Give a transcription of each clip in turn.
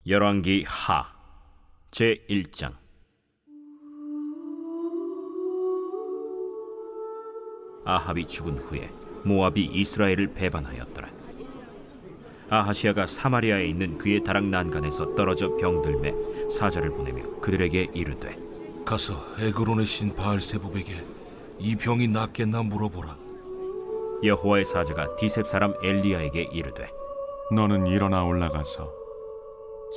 열왕기 하 제1장. 아합이 죽은 후에 모압이 이스라엘을 배반하였더라. 아하시아가 사마리아에 있는 그의 다락 난간에서 떨어져 병들매 사자를 보내며 그들에게 이르되, 가서 에그론의 신 바알세부백에 이 병이 낫겠나 물어보라. 여호와의 사자가 디셉 사람 엘리야에게 이르되, 너는 일어나 올라가서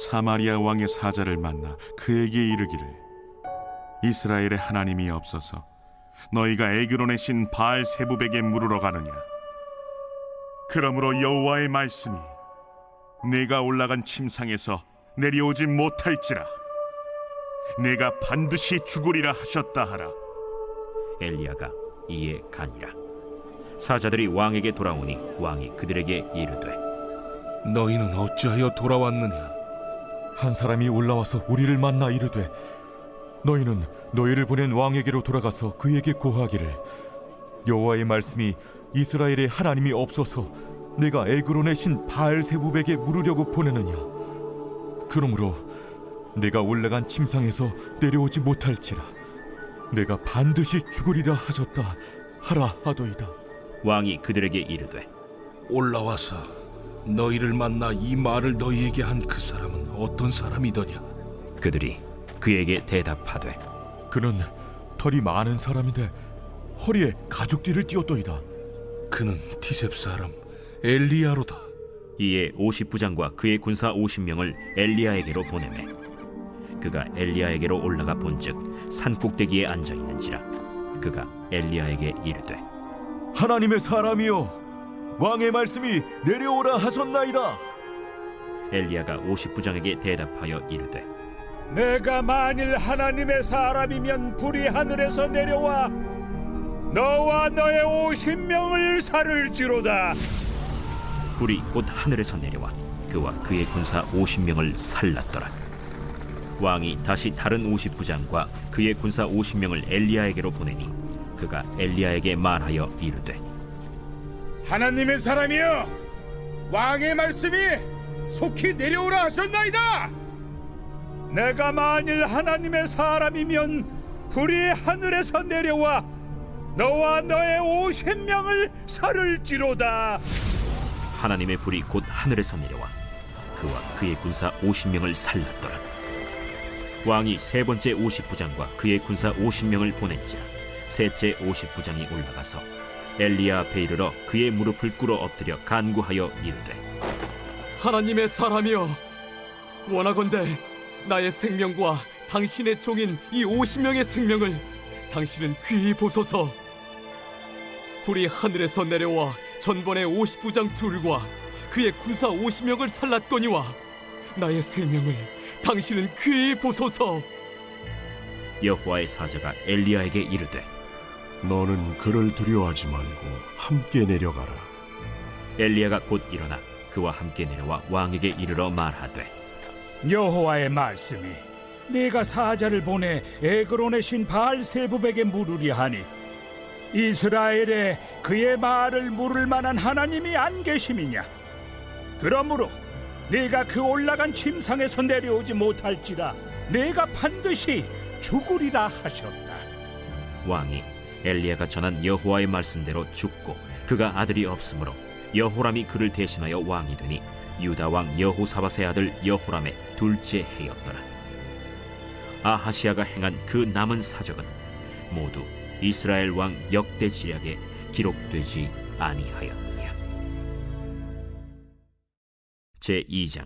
사마리아 왕의 사자를 만나 그에게 이르기를, 이스라엘의 하나님이 없어서 너희가 에그론의 신 바알세부백에 물으러 가느냐? 그러므로 여호와의 말씀이 내가 올라간 침상에서 내려오지 못할지라 내가 반드시 죽으리라 하셨다 하라. 엘리야가 이에 가니라. 사자들이 왕에게 돌아오니 왕이 그들에게 이르되, 너희는 어찌하여 돌아왔느냐? 한 사람이 올라와서 우리를 만나 이르되, 너희는 너희를 보낸 왕에게로 돌아가서 그에게 고하기를, 여호와의 말씀이 이스라엘의 하나님이 없어서 내가 에그론의 신 바알세부백에 물으려고 보내느냐? 그러므로 내가 올라간 침상에서 내려오지 못할지라 내가 반드시 죽으리라 하셨다 하라 하더이다. 왕이 그들에게 이르되, 올라와서 너희를 만나 이 말을 너희에게 한 그 사람은 어떤 사람이더냐? 그들이 그에게 대답하되, 그는 털이 많은 사람인데 허리에 가죽띠를 띠었더이다. 그는 디셉 사람 엘리야로다. 이에 50부장과 그의 군사 50명을 엘리야에게로 보내매 그가 엘리야에게로 올라가 본즉 산 꼭대기에 앉아 있는지라. 그가 엘리야에게 이르되, 하나님의 사람이여, 왕의 말씀이 내려오라 하셨나이다. 엘리야가 50부장에게 대답하여 이르되, 내가 만일 하나님의 사람이면 불이 하늘에서 내려와 너와 너의 50명을 살을지로다. 불이 곧 하늘에서 내려와 그와 그의 군사 50명을 살랐더라. 왕이 다시 다른 50부장과 그의 군사 50명을 엘리야에게로 보내니 그가 엘리야에게 말하여 이르되, 하나님의 사람이여, 왕의 말씀이 속히 내려오라 하셨나이다. 내가 만일 하나님의 사람이면 불이 하늘에서 내려와 너와 너의 50명을 살을지로다. 하나님의 불이 곧 하늘에서 내려와 그와 그의 군사 50명을 살랐더라. 왕이 세 번째 50부장과 그의 군사 50명을 보낸지라. 셋째 50부장이 올라가서 엘리야 앞에 이르러 그의 무릎을 꿇어 엎드려 간구하여 이르되, 하나님의 사람이여, 원하건대 나의 생명과 당신의 종인 이 50명의 생명을 당신은 귀히 보소서. 불이 하늘에서 내려와 전번의 50부장 둘과 그의 군사 50명을 살랐거니와 나의 생명을 당신은 귀히 보소서. 여호와의 사자가 엘리야에게 이르되, 너는 그를 두려워하지 말고 함께 내려가라. 엘리야가 곧 일어나 그와 함께 내려와 왕에게 이르러 말하되, 여호와의 말씀이 네가 사자를 보내 에그론의 신 바알세부백에 물으려 하니 이스라엘에 그의 말을 물을 만한 하나님이 안 계심이냐? 그러므로 네가 그 올라간 침상에서 내려오지 못할지라 네가 반드시 죽으리라 하셨다. 왕이 엘리야가 전한 여호와의 말씀대로 죽고 그가 아들이 없으므로 여호람이 그를 대신하여 왕이 되니 유다 왕 여호사밧의 아들 여호람의 둘째 해였더라. 아하시아가 행한 그 남은 사적은 모두 이스라엘 왕 역대 지략에 기록되지 아니하였느냐. 제2장.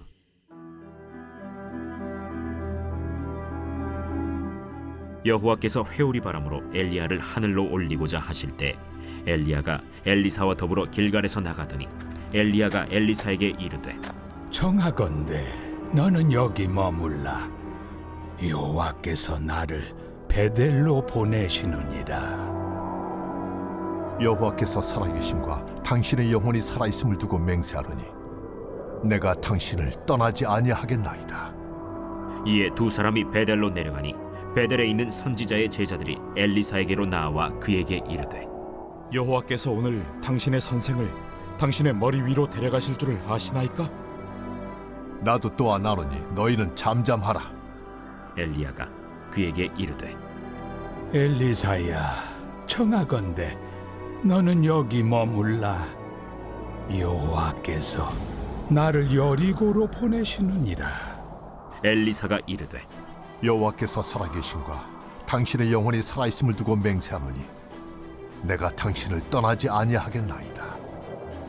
여호와께서 회오리 바람으로 엘리야를 하늘로 올리고자 하실 때 엘리야가 엘리사와 더불어 길갈에서 나가더니 엘리야가 엘리사에게 이르되, 청하건대 너는 여기 머물라. 여호와께서 나를 베델로 보내시느니라. 여호와께서 살아계심과 당신의 영혼이 살아있음을 두고 맹세하노니 내가 당신을 떠나지 아니하겠나이다. 이에 두 사람이 베델로 내려가니 베델에 있는 선지자의 제자들이 엘리사에게로 나와 그에게 이르되, 여호와께서 오늘 당신의 선생을 당신의 머리 위로 데려가실 줄을 아시나이까? 나도 또한 아노니 너희는 잠잠하라. 엘리야가 그에게 이르되 엘리사야, 청하건대 너는 여기 머물라. 여호와께서 나를 여리고로 보내시느니라. 엘리사가 이르되 여호와께서 살아계신과 당신의 영혼이 살아있음을 두고 맹세하노니 내가 당신을 떠나지 아니하겠나이다.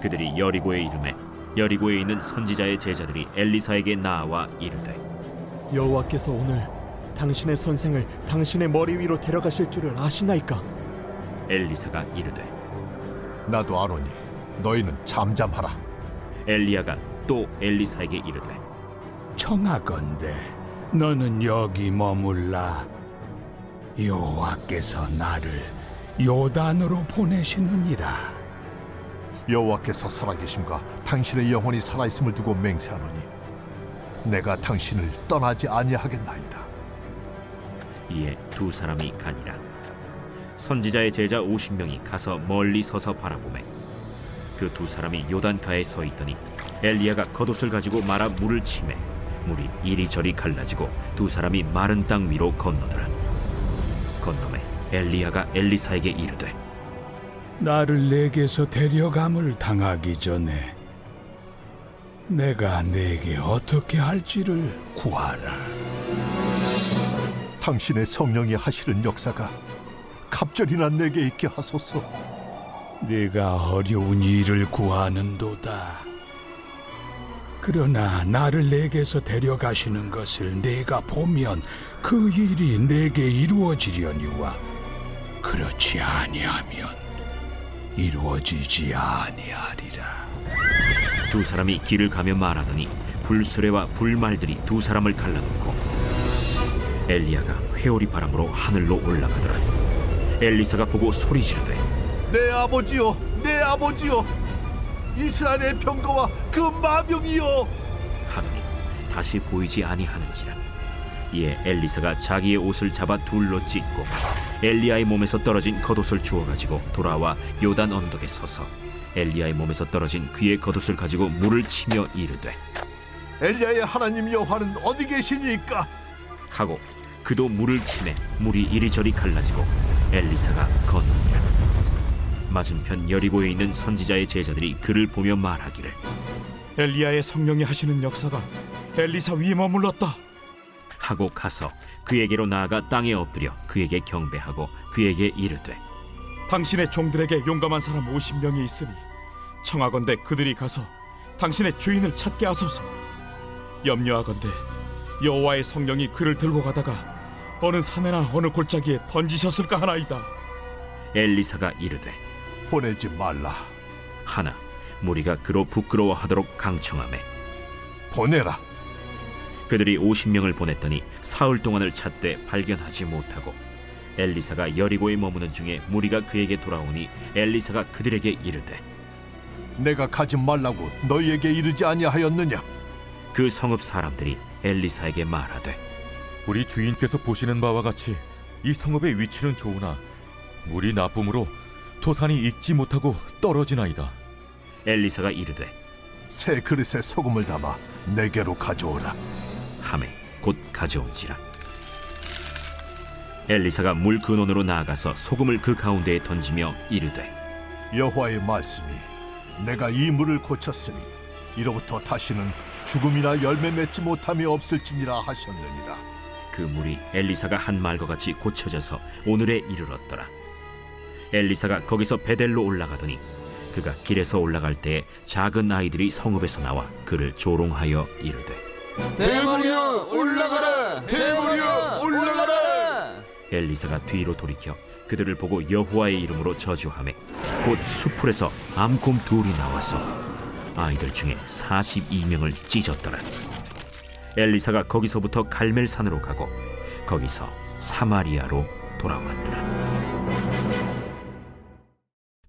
그들이 여리고에 이르매 여리고에 있는 선지자의 제자들이 엘리사에게 나와 이르되 여호와께서 오늘 당신의 선생을 당신의 머리 위로 데려가실 줄을 아시나이까? 엘리사가 이르되 나도 아노니 너희는 잠잠하라. 엘리야가 또 엘리사에게 이르되 청하건대 너는 여기 머물라. 여호와께서 나를 요단으로 보내시느니라. 여호와께서 살아계심과 당신의 영혼이 살아있음을 두고 맹세하노니 내가 당신을 떠나지 아니하겠나이다. 이에 두 사람이 가니라. 선지자의 제자 50명이 가서 멀리 서서 바라보매 그 두 사람이 요단가에 서 있더니 엘리야가 겉옷을 가지고 말아 물을 치매 물이 이리저리 갈라지고 두 사람이 마른 땅 위로 건너더라. 건너매 엘리야가 엘리사에게 이르되 나를 내게서 데려감을 당하기 전에 내가 내게 어떻게 할지를 구하라. 당신의 성령이 하시는 역사가 갑절이나 내게 있게 하소서. 네가 어려운 일을 구하는도다. 그러나 나를 내게서 데려가시는 것을 내가 보면 그 일이 내게 이루어지려니와 그렇지 아니하면 이루어지지 아니하리라. 두 사람이 길을 가며 말하더니 불수레와 불말들이 두 사람을 갈라놓고 엘리야가 회오리 바람으로 하늘로 올라가더라. 엘리사가 보고 소리 지르되 내 아버지여, 내 아버지여, 이스라엘의 병거와 그 마병이여 하더니 다시 보이지 아니하는지라. 이에 엘리사가 자기의 옷을 잡아 둘로 찢고 엘리야의 몸에서 떨어진 겉옷을 주워 가지고 돌아와 요단 언덕에 서서 엘리야의 몸에서 떨어진 그의 겉옷을 가지고 물을 치며 이르되 엘리야의 하나님 여호와는 어디 계시니까? 하고 그도 물을 치매 물이 이리저리 갈라지고 엘리사가 건너니라. 맞은편 여리고에 있는 선지자의 제자들이 그를 보며 말하기를 엘리야의 성령이 하시는 역사가 엘리사 위에 머물렀다. 하고 가서 그에게로 나아가 땅에 엎드려 그에게 경배하고 그에게 이르되 당신의 종들에게 용감한 사람 50명이 있으니 청하건대 그들이 가서 당신의 주인을 찾게 하소서. 염려하건대 여호와의 성령이 그를 들고 가다가 어느 산에나 어느 골짜기에 던지셨을까 하나이다. 엘리사가 이르되 보내지 말라. 하나 무리가 그로 부끄러워하도록 강청하매 보내라. 그들이 50명을 보냈더니 사흘 동안을 찾되 발견하지 못하고 엘리사가 여리고에 머무는 중에 무리가 그에게 돌아오니 엘리사가 그들에게 이르되 내가 가지 말라고 너희에게 이르지 아니하였느냐? 그 성읍 사람들이 엘리사에게 말하되 우리 주인께서 보시는 바와 같이 이 성읍의 위치는 좋으나 물이 나쁨으로 토산이 익지 못하고 떨어지나이다. 엘리사가 이르되 새 그릇에 소금을 담아 내게로 가져오라. 하매 곧 가져온지라. 엘리사가 물 근원으로 나아가서 소금을 그 가운데에 던지며 이르되 여호와의 말씀이 내가 이 물을 고쳤으니 이로부터 다시는 죽음이나 열매 맺지 못함이 없을지니라 하셨느니라. 그 물이 엘리사가 한 말과 같이 고쳐져서 오늘에 이르렀더라. 엘리사가 거기서 베델로 올라가더니 그가 길에서 올라갈 때에 작은 아이들이 성읍에서 나와 그를 조롱하여 이르되 대머리여 올라가라! 대머리여 올라가라! 엘리사가 뒤로 돌이켜 그들을 보고 여호와의 이름으로 저주하매 곧 수풀에서 암곰 둘이 나와서 아이들 중에 42명을 찢었더라. 엘리사가 거기서부터 갈멜산으로 가고 거기서 사마리아로 돌아왔더라.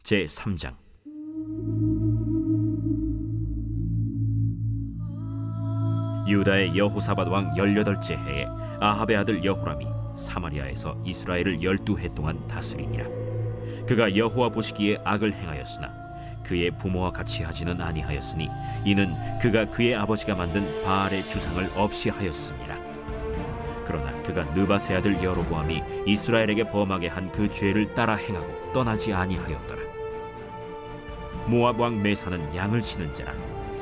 제 3장. 유다의 여호사밧 왕 18째 해에 아합의 아들 여호람이 사마리아에서 이스라엘을 12해 동안 다스리니라. 그가 여호와 보시기에 악을 행하였으나 그의 부모와 같이 하지는 아니하였으니 이는 그가 그의 아버지가 만든 바알의 주상을 없이 하였습니다. 그러나 그가 느밧의 아들 여로보암이 이스라엘에게 범하게 한 그 죄를 따라 행하고 떠나지 아니하였더라. 모압 왕 메사는 양을 치는 자라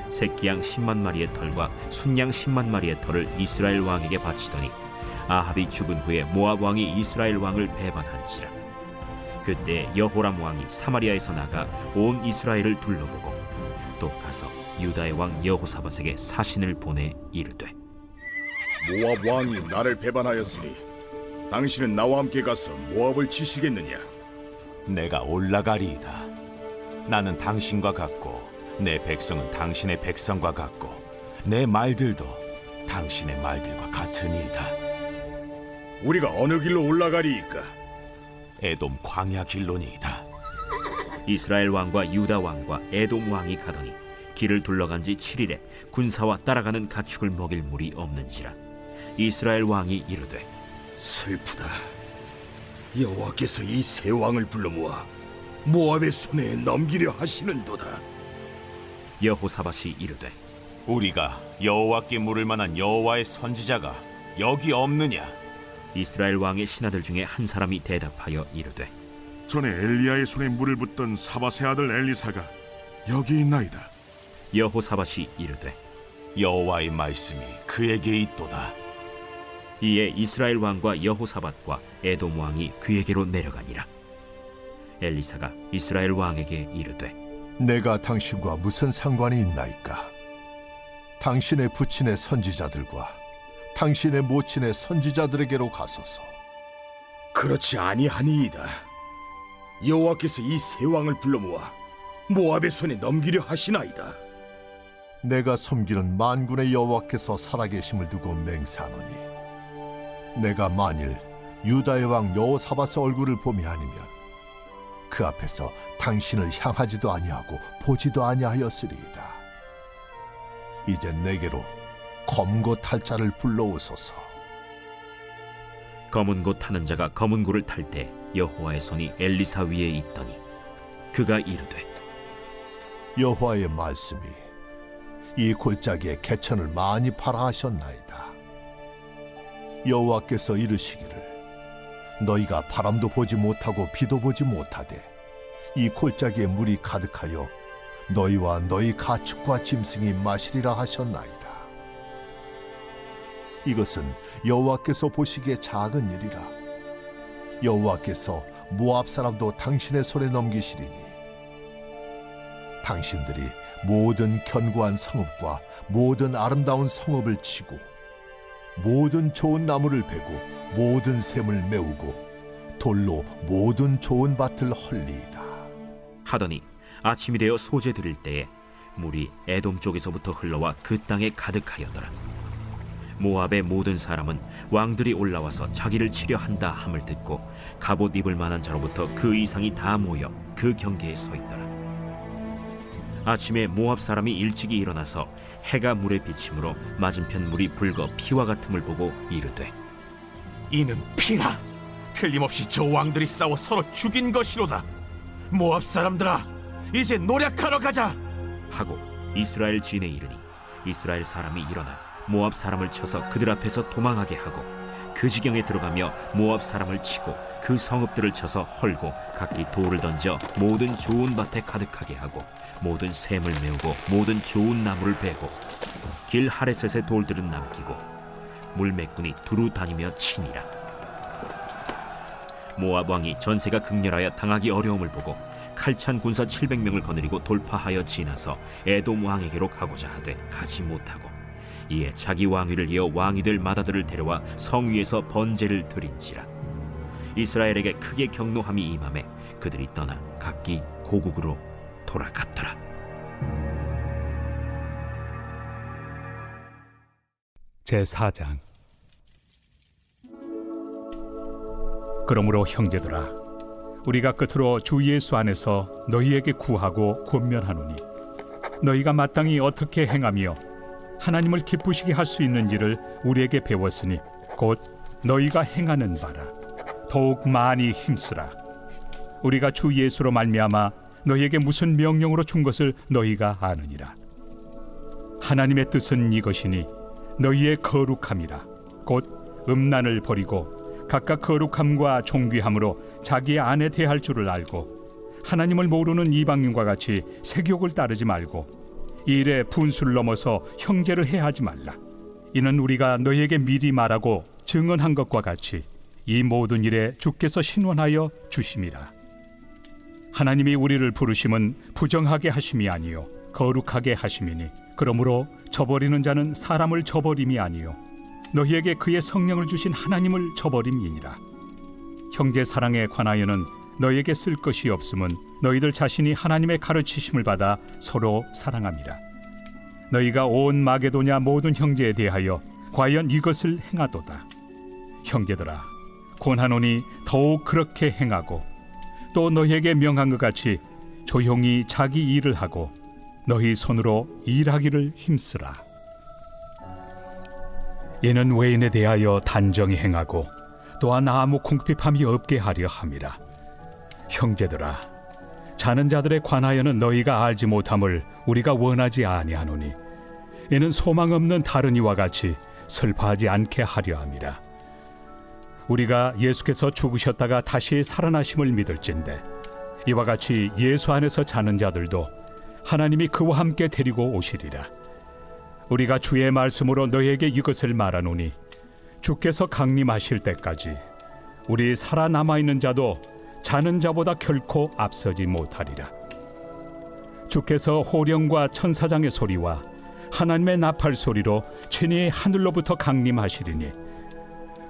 새끼양 10만 마리의 털과 순양 10만 마리의 털을 이스라엘 왕에게 바치더니 아합이 죽은 후에 모압 왕이 이스라엘 왕을 배반한지라. 그때 여호람 왕이 사마리아에서 나가 온 이스라엘을 둘러보고 또 가서 유다의 왕 여호사밧에게 사신을 보내 이르되 모압 왕이 나를 배반하였으니 당신은 나와 함께 가서 모압을 치시겠느냐? 내가 올라가리이다. 나는 당신과 같고 내 백성은 당신의 백성과 같고 내 말들도 당신의 말들과 같으니이다. 우리가 어느 길로 올라가리이까? 에돔 광야 길로니이다. 이스라엘 왕과 유다 왕과 에돔 왕이 가더니 길을 둘러간 지 7일에 군사와 따라가는 가축을 먹일 물이 없는지라. 이스라엘 왕이 이르되 슬프다. 여호와께서 이 세 왕을 불러 모아 모압의 손에 넘기려 하시는도다. 여호사밧이 이르되 우리가 여호와께 물을 만한 여호와의 선지자가 여기 없느냐? 이스라엘 왕의 신하들 중에 한 사람이 대답하여 이르되 전에 엘리야의 손에 물을 붓던 사밧의 아들 엘리사가 여기 있나이다. 여호사밧이 이르되 여호와의 말씀이 그에게 있도다. 이에 이스라엘 왕과 여호사밧과 에돔 왕이 그에게로 내려가니라. 엘리사가 이스라엘 왕에게 이르되 내가 당신과 무슨 상관이 있나이까? 당신의 부친의 선지자들과 당신의 모친의 선지자들에게로 가소서. 그렇지 아니하니이다. 여호와께서 이 세 왕을 불러 모아 모압의 손에 넘기려 하시나이다. 내가 섬기는 만군의 여호와께서 살아계심을 두고 맹세하노니 내가 만일 유다의 왕 여호사밧의 얼굴을 봄이 아니면 그 앞에서 당신을 향하지도 아니하고 보지도 아니하였으리이다. 이제 내게로 검고 탈 자를 불러오소서. 검은 고 타는 자가 검은 고를 탈 때 여호와의 손이 엘리사 위에 있더니 그가 이르되 여호와의 말씀이 이 골짜기에 개천을 많이 팔아 하셨나이다. 여호와께서 이르시기를 너희가 바람도 보지 못하고 비도 보지 못하되 이 골짜기에 물이 가득하여 너희와 너희 가축과 짐승이 마시리라 하셨나이다. 이것은 여호와께서 보시기에 작은 일이라. 여호와께서 모압 사람도 당신의 손에 넘기시리니 당신들이 모든 견고한 성읍과 모든 아름다운 성읍을 치고 모든 좋은 나무를 베고 모든 샘을 메우고 돌로 모든 좋은 밭을 헐리이다. 하더니 아침이 되어 소재 드릴 때에 물이 에돔 쪽에서부터 흘러와 그 땅에 가득하였더라. 모압의 모든 사람은 왕들이 올라와서 자기를 치려 한다 함을 듣고 갑옷 입을 만한 자로부터 그 이상이 다 모여 그 경계에 서 있더라. 아침에 모압 사람이 일찍이 일어나서 해가 물에 비침으로 맞은편 물이 붉어 피와 같음을 보고 이르되 이는 피라. 틀림없이 저 왕들이 싸워 서로 죽인 것이로다. 모압 사람들아, 이제 노력하러 가자. 하고 이스라엘 진에 이르니 이스라엘 사람이 일어나 모압 사람을 쳐서 그들 앞에서 도망하게 하고 그 지경에 들어가며 모압 사람을 치고 그 성읍들을 쳐서 헐고 각기 돌을 던져 모든 좋은 밭에 가득하게 하고 모든 샘을 메우고 모든 좋은 나무를 베고 길 하레셋의 돌들은 남기고 물매꾼이 두루 다니며 치니라. 모압 왕이 전세가 극렬하여 당하기 어려움을 보고 칼찬 군사 700명을 거느리고 돌파하여 지나서 에돔 왕에게로 가고자 하되 가지 못하고 이에 자기 왕위를 이어 왕이 될 맏아들을 데려와 성 위에서 번제를 드린지라. 이스라엘에게 크게 경노함이 임하매 그들이 떠나 각기 고국으로 돌아갔더라. 제4장. 그러므로 형제들아, 우리가 끝으로 주 예수 안에서 너희에게 구하고 권면하노니 너희가 마땅히 어떻게 행하며 하나님을 기쁘시게 할 수 있는지를 우리에게 배웠으니 곧 너희가 행하는 바라 더욱 많이 힘쓰라. 우리가 주 예수로 말미암아 너희에게 무슨 명령으로 준 것을 너희가 아느니라. 하나님의 뜻은 이것이니 너희의 거룩함이라. 곧 음란을 버리고 각각 거룩함과 존귀함으로 자기 안에 대할 줄을 알고 하나님을 모르는 이방인과 같이 세욕을 따르지 말고 이 일에 분수를 넘어서 형제를 해하지 말라. 이는 우리가 너희에게 미리 말하고 증언한 것과 같이 이 모든 일에 주께서 신원하여 주심이라. 하나님이 우리를 부르심은 부정하게 하심이 아니요 거룩하게 하심이니 그러므로 저버리는 자는 사람을 저버림이 아니요 너희에게 그의 성령을 주신 하나님을 저버림이니라. 형제 사랑에 관하여는 너희에게 쓸 것이 없음은 너희들 자신이 하나님의 가르치심을 받아 서로 사랑함이라. 너희가 온 마게도냐 모든 형제에 대하여 과연 이것을 행하도다. 형제들아, 권하노니 더욱 그렇게 행하고 또 너희에게 명한 것 같이 조용히 자기 일을 하고 너희 손으로 일하기를 힘쓰라. 이는 외인에 대하여 단정히 행하고 또한 아무 궁핍함이 없게 하려 함이라. 형제들아, 자는 자들에 관하여는 너희가 알지 못함을 우리가 원하지 아니하노니 이는 소망 없는 다른 이와 같이 슬퍼하지 않게 하려 함이라. 우리가 예수께서 죽으셨다가 다시 살아나심을 믿을진대 이와 같이 예수 안에서 자는 자들도 하나님이 그와 함께 데리고 오시리라. 우리가 주의 말씀으로 너희에게 이것을 말하노니 주께서 강림하실 때까지 우리 살아남아 있는 자도 자는 자보다 결코 앞서지 못하리라. 주께서 호령과 천사장의 소리와 하나님의 나팔 소리로 친히 하늘로부터 강림하시리니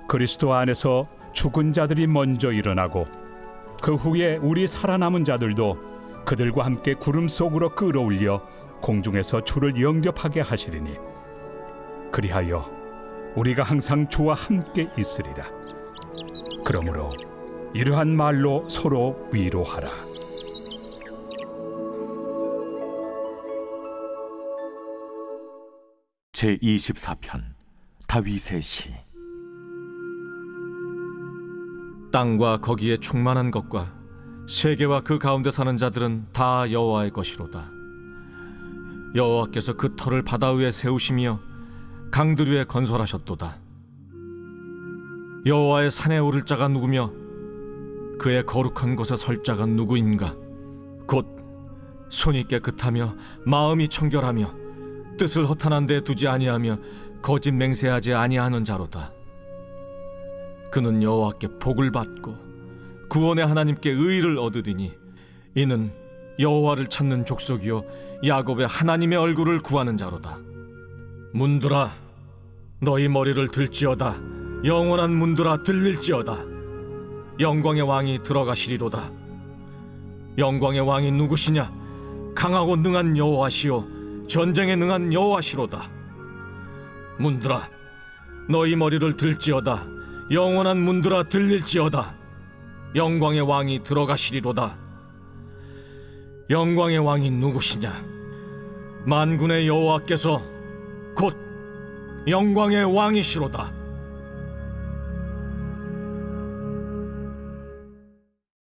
그리스도 안에서 죽은 자들이 먼저 일어나고 그 후에 우리 살아남은 자들도 그들과 함께 구름 속으로 끌어올려 공중에서 주를 영접하게 하시리니 그리하여 우리가 항상 주와 함께 있으리라. 그러므로 이러한 말로 서로 위로하라. 제24편 다윗의 시. 땅과 거기에 충만한 것과 세계와 그 가운데 사는 자들은 다 여호와의 것이로다. 여호와께서 그 터를 바다 위에 세우시며 강들 위에 건설하셨도다. 여호와의 산에 오를 자가 누구며 그의 거룩한 곳에 설 자가 누구인가? 곧 손이 깨끗하며 마음이 청결하며 뜻을 허탄한 데 두지 아니하며 거짓 맹세하지 아니하는 자로다. 그는 여호와께 복을 받고 구원의 하나님께 의를 얻으리니 이는 여호와를 찾는 족속이요 야곱의 하나님의 얼굴을 구하는 자로다. 문들아, 너희 머리를 들지어다. 영원한 문들아, 들릴지어다. 영광의 왕이 들어가시리로다. 영광의 왕이 누구시냐? 강하고 능한 여호와시요 전쟁에 능한 여호와시로다. 문들아, 너희 머리를 들지어다. 영원한 문들아, 들릴지어다. 영광의 왕이 들어가시리로다. 영광의 왕이 누구시냐? 만군의 여호와께서 곧 영광의 왕이시로다.